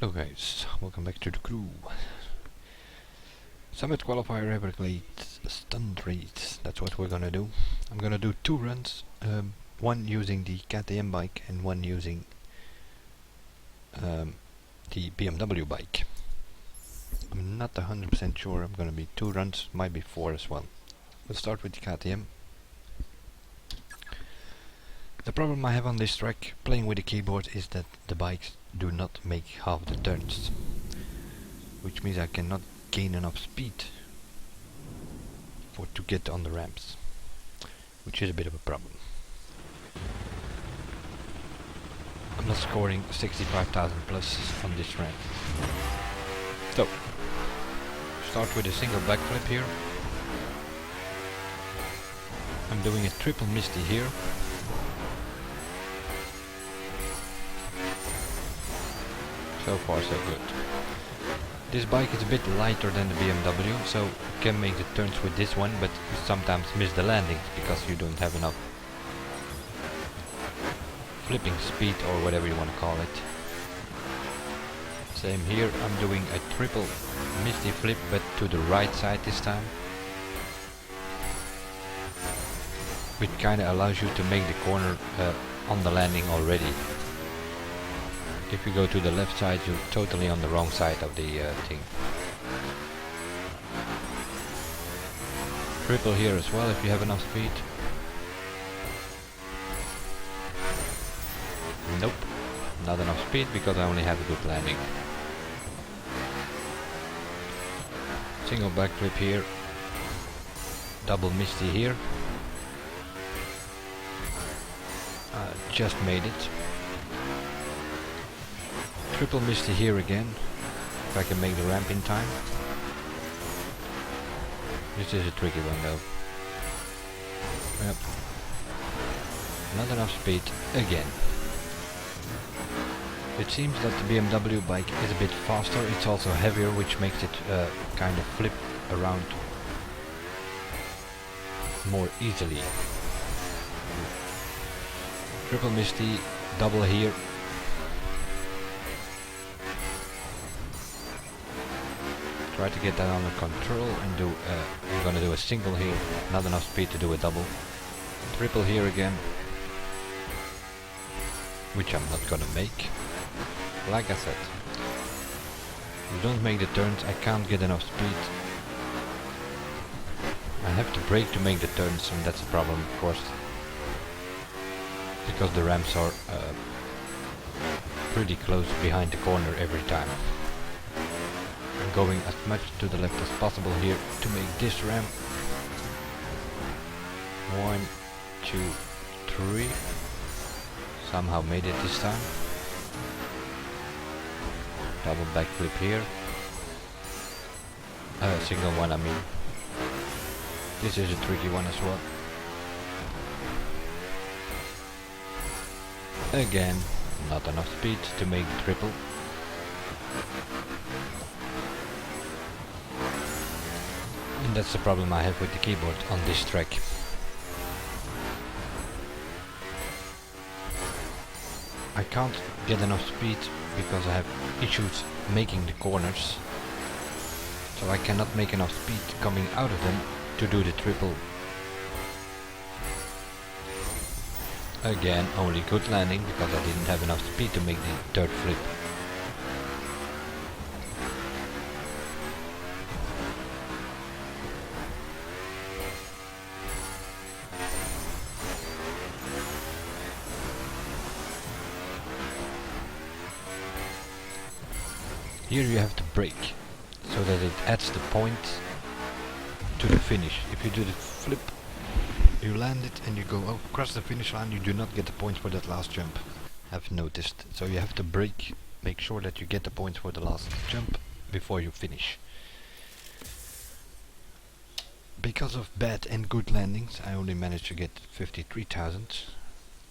Okay, so welcome back to the crew. Summit Qualifier Everglade Stunt Race, that's what we're gonna do. I'm gonna do two runs, one using the KTM bike and one using the BMW bike. I'm not 100% sure. I'm gonna be two runs, might be four as well. We'll start with the KTM. The problem I have on this track, playing with the keyboard, is that the bikes do not make half the turns, which means I cannot gain enough speed to get on the ramps, which is a bit of a problem. I'm not scoring 65,000 plus on this ramp. So, start with a single backflip here. I'm doing a triple Misty here. So far so good. This bike is a bit lighter than the BMW, so you can make the turns with this one, but you sometimes miss the landings because you don't have enough flipping speed or whatever you want to call it. Same here, I'm doing a triple Misty Flip but to the right side this time, which kinda allows you to make the corner on the landing already. If you go to the left side, you're totally on the wrong side of the thing. Triple here as well if you have enough speed. Nope, not enough speed because I only have a good landing. Single backflip here. Double Misty here. Just made it. Triple Misty here again, if I can make the ramp in time. This is a tricky one though. Yep. Not enough speed again. It seems that the BMW bike is a bit faster, it's also heavier, which makes it kind of flip around more easily. Triple Misty, double here. Try to get that under control and do, I'm gonna do a single here, not enough speed to do a double. Triple here again, which I'm not gonna make. Like I said, you don't make the turns, I can't get enough speed. I have to brake to make the turns, and that's a problem of course, because the ramps are pretty close behind the corner every time. I'm going as much to the left as possible here to make this ramp. 1, 2, 3. Somehow made it this time. Double backflip here. Single one I mean. This is a tricky one as well. Again, not enough speed to make the triple. And that's the problem I have with the keyboard on this track. I can't get enough speed because I have issues making the corners. So I cannot make enough speed coming out of them to do the triple. Again, only good landing because I didn't have enough speed to make the dirt flip. Here you have to brake, so that it adds the point to the finish. If you do the flip, you land it and you go across the finish line, you do not get the points for that last jump. I've noticed. So you have to brake, make sure that you get the points for the last jump before you finish. Because of bad and good landings, I only managed to get 53,000.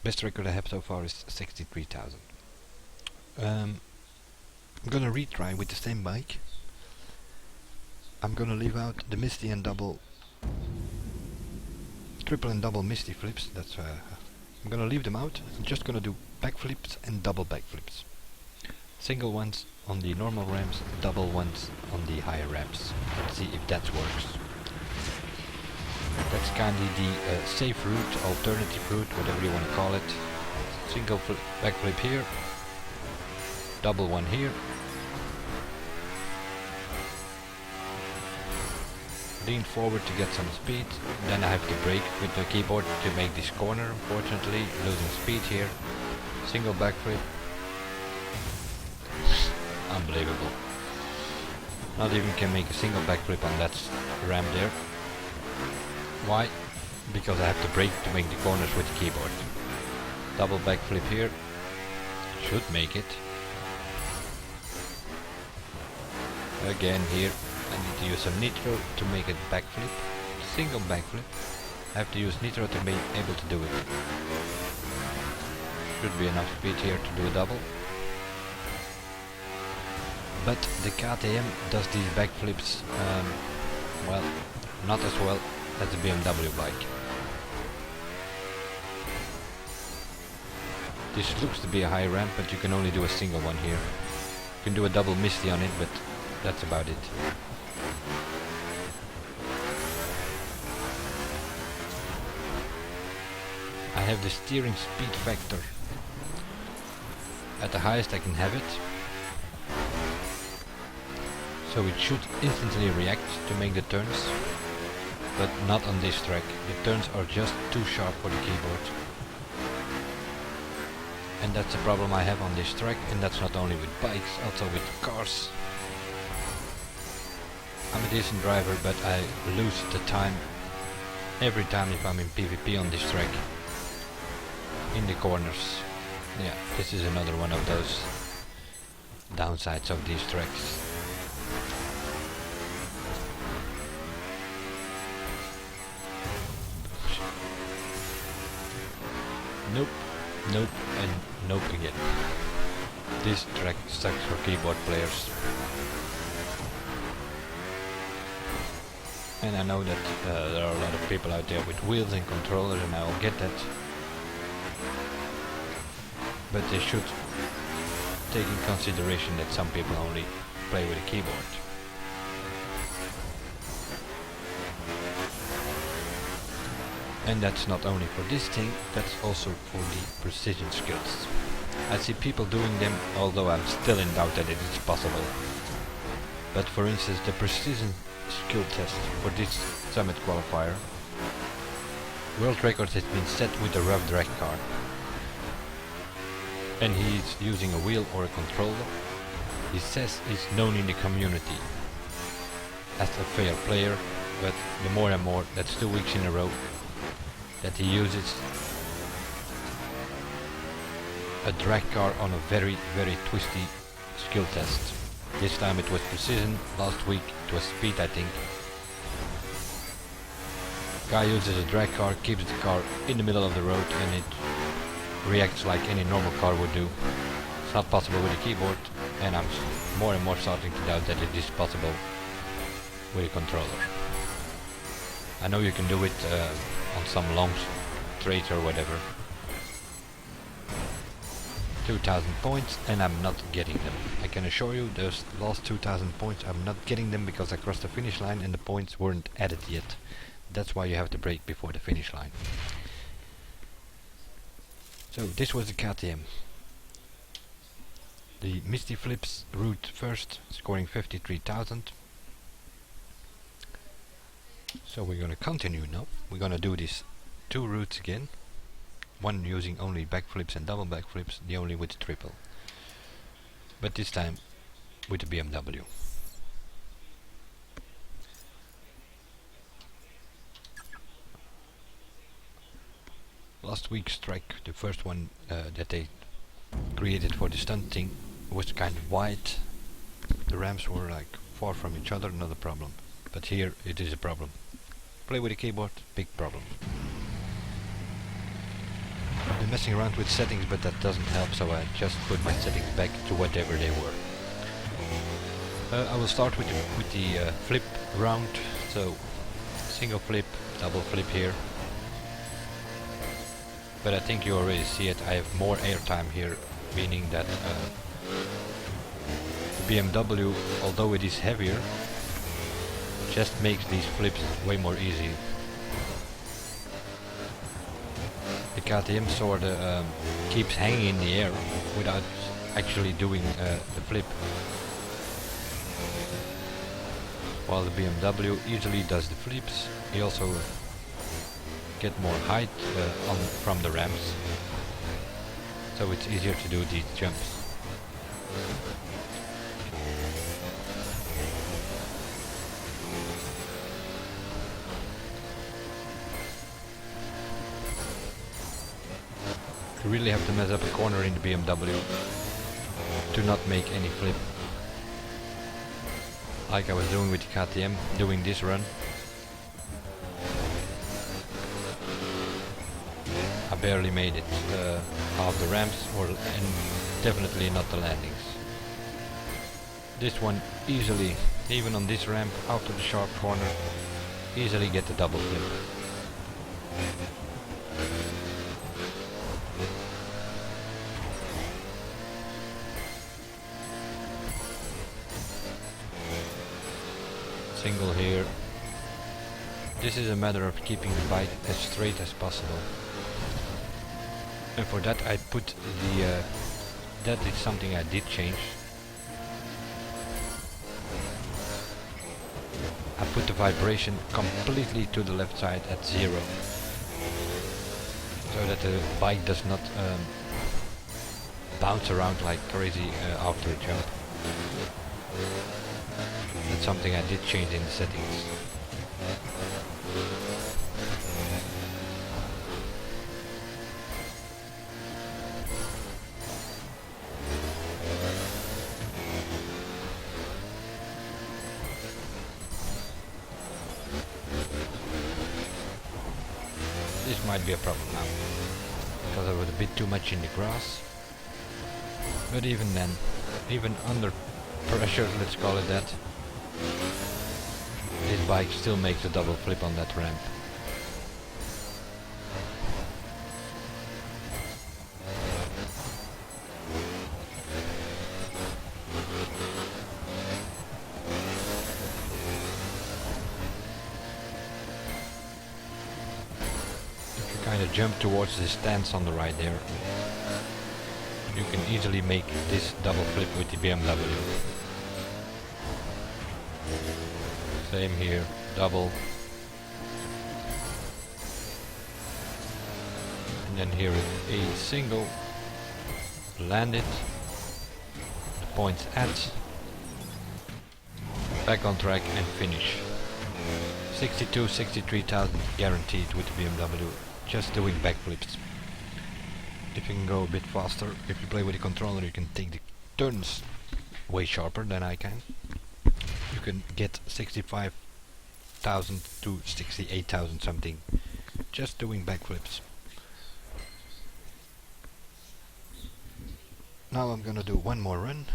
Best record I have so far is 63,000. I'm gonna retry with the same bike. I'm gonna leave out the Misty and triple and double Misty flips. That's I'm gonna leave them out. I'm just gonna do backflips and double backflips. Single ones on the normal ramps, double ones on the higher ramps. Let's see if that works. That's kinda the safe route, alternative route, whatever you want to call it. Single backflip here, double one here. Lean forward to get some speed, then I have to brake with the keyboard to make this corner, unfortunately, losing speed here. Single backflip. Unbelievable. Not even can make a single backflip on that ramp there. Why? Because I have to brake to make the corners with the keyboard. Double backflip here. Should make it. Again here. I need to use some nitro to make a backflip. Single backflip. I have to use nitro to be able to do it. Should be enough speed here to do a double. But the KTM does these backflips, well, not as well as the BMW bike. This looks to be a high ramp, but you can only do a single one here. You can do a double Misty on it, but that's about it. I have the steering speed factor at the highest I can have it. So it should instantly react to make the turns, but not on this track. The turns are just too sharp for the keyboard. And that's the problem I have on this track, and that's not only with bikes, also with cars. I'm a decent driver, but I lose the time every time if I'm in PvP on this track. In the corners. Yeah, this is another one of those downsides of these tracks. Nope, nope, and nope again. This track sucks for keyboard players. And I know that there are a lot of people out there with wheels and controllers, and I will get that. But they should take in consideration that some people only play with a keyboard. And that's not only for this thing, that's also for the precision skills. I see people doing them, although I'm still in doubt that it is possible. But for instance, the precision skill test for this summit qualifier, world record has been set with a rough drag car. And he's using a wheel or a controller. He says he's known in the community as a fair player, but the more and more, that's 2 weeks in a row, that he uses a drag car on a very, very twisty skill test. This time it was precision, last week it was speed, I think. Guy uses a drag car, keeps the car in the middle of the road, and it reacts like any normal car would do. It's not possible with a keyboard, and I'm more and more starting to doubt that it is possible with a controller. I know you can do it on some long straight or whatever. 2000 points, and I'm not getting them. I can assure you those last 2000 points, I'm not getting them because I crossed the finish line and the points weren't added yet. That's why you have to brake before the finish line. So this was the KTM. The Misty Flips route first, scoring 53,000. So we're gonna continue now. We're gonna do these two routes again. One using only backflips and double backflips, the only with the triple. But this time with the BMW. Last week's track, the first one that they created for the stunt thing, was kind of wide. The ramps were like far from each other, not a problem. But here it is a problem. Play with a keyboard, big problem. I've been messing around with settings, but that doesn't help, so I just put my settings back to whatever they were. I will start with the flip round, so single flip, double flip here. But I think you already see it, I have more airtime here, meaning that BMW, although it is heavier, just makes these flips way more easy. The KTM sorta keeps hanging in the air without actually doing the flip, while the BMW easily does the flips. You also get more height from the ramps, so it's easier to do these jumps. You really have to mess up a corner in the BMW to not make any flip. Like I was doing with the KTM, doing this run. I barely made it half the ramps, and definitely not the landings. This one easily, even on this ramp, after the sharp corner, easily get the double flip. Single here. This is a matter of keeping the bike as straight as possible. And for that I put the that is something I did change. I put the vibration completely to the left side at 0, so that the bike does not bounce around like crazy after a jump. That's something I did change in the settings. This might be a problem now, because I was a bit too much in the grass. But even then, even under pressure, let's call it that, this bike still makes a double flip on that ramp. If you kind of jump towards the stance on the right there, you can easily make this double flip with the BMW. Same here, double. And then here a single, land it, the points at, back on track and finish. 63,000 guaranteed with the BMW, just doing backflips. If you can go a bit faster, if you play with the controller, you can take the turns way sharper than I can. You can get 65,000 to 68,000 something just doing backflips. Now I'm gonna do one more run.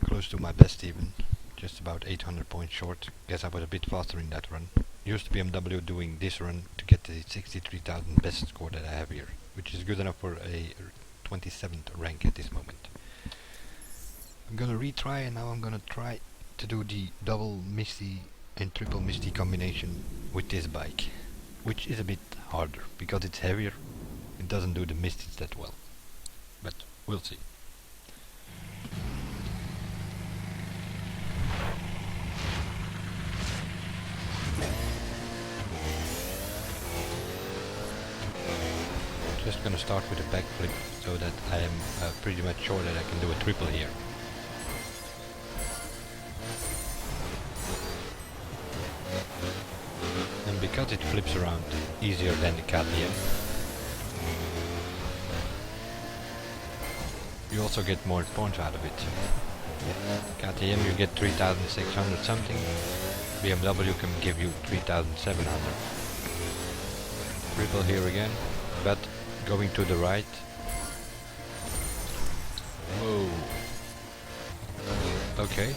Close to my best even, just about 800 points short. Guess I was a bit faster in that run. Used BMW doing this run to get the 63,000 best score that I have here, which is good enough for a 27th rank at this moment. I'm gonna retry, and now I'm gonna try to do the double Misty and triple Misty combination with this bike, which is a bit harder because it's heavier. It doesn't do the Misties that well, but we'll see. Just gonna start with a backflip so that I am pretty much sure that I can do a triple here. And because it flips around easier than the KTM, you also get more points out of it. KTM you get 3,600 something, BMW can give you 3,700. Triple here again, but going to the right. Whoa. Okay.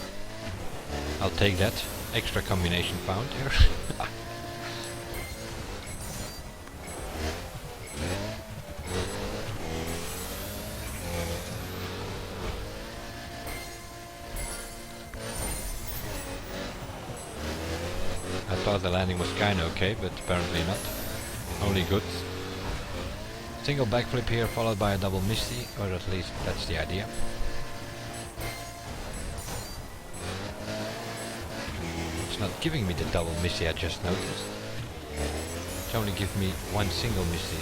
I'll take that. Extra combination found here. thought the landing was kinda okay, but apparently not. Only good. Single backflip here followed by a double Misty, or at least that's the idea. It's not giving me the double Misty, I just noticed. It's only giving me one single Misty.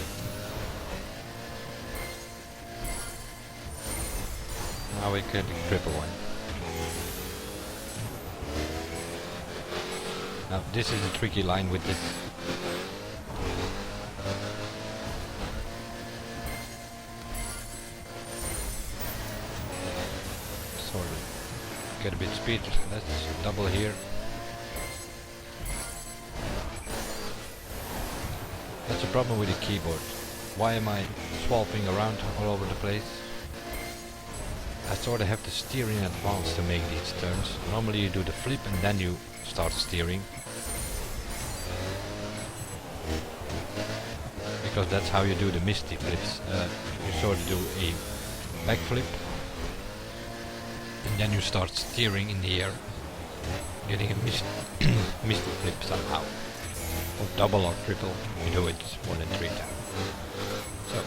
Now we get a triple one. Now this is a tricky line with this. Sort of get a bit speed. Let's double here. That's a problem with the keyboard. Why am I swapping around all over the place? I sort of have to steer in advance to make these turns. Normally you do the flip and then you start steering. Because that's how you do the Misty flips. You sort of do a backflip and then you start steering in the air, getting a Misty flip somehow. Or double or triple, you do it more than 3 times. So,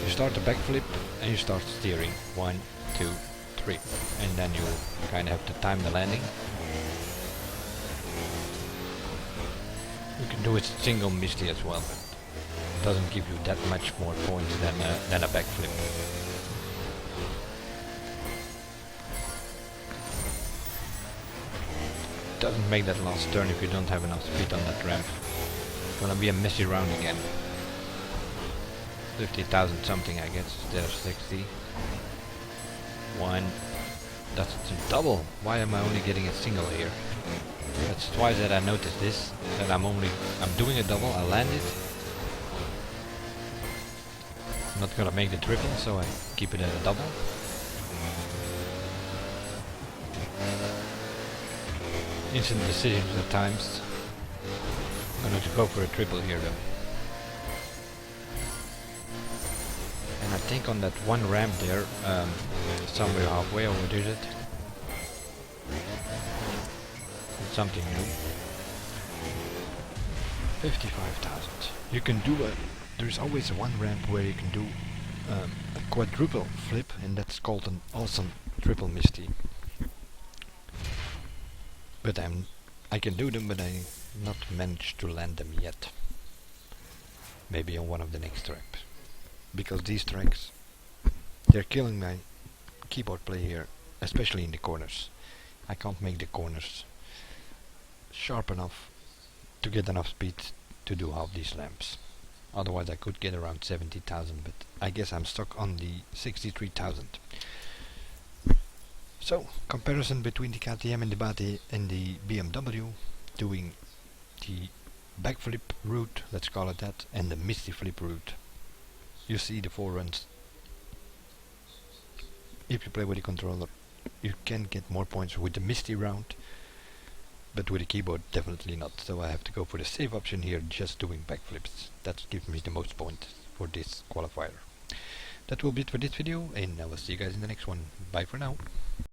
you start the backflip and you start steering. 1, 2, 3. And then you kind of have to time the landing. You can do a single Misty as well, but it doesn't give you that much more points than a backflip. Doesn't make that last turn if you don't have enough speed on that ramp. It's gonna be a messy round again. 50,000 something, I guess. There's 60. 1. That's a double. Why am I only getting a single here? That's twice that I noticed this. That I'm doing a double. I land it. I'm not gonna make the triple, so I keep it at a double. Instant decisions at times. I'm gonna go for a triple here though. And I think on that one ramp there, somewhere halfway, or what is it? It's something new. 55,000. You can do there's always one ramp where you can do a quadruple flip, and that's called an awesome triple Misty. But I can do them, but I not managed to land them yet. Maybe on one of the next tracks. Because these tracks, they're killing my keyboard play here, especially in the corners. I can't make the corners sharp enough to get enough speed to do half these lamps. Otherwise I could get around 70,000, but I guess I'm stuck on the 63,000. So, comparison between the KTM and the BMW, doing the backflip route, let's call it that, and the Misty Flip route. You see the 4 runs. If you play with the controller, you can get more points with the Misty round, but with the keyboard definitely not. So I have to go for the safe option here, just doing backflips. That gives me the most points for this qualifier. That will be it for this video, and I will see you guys in the next one. Bye for now.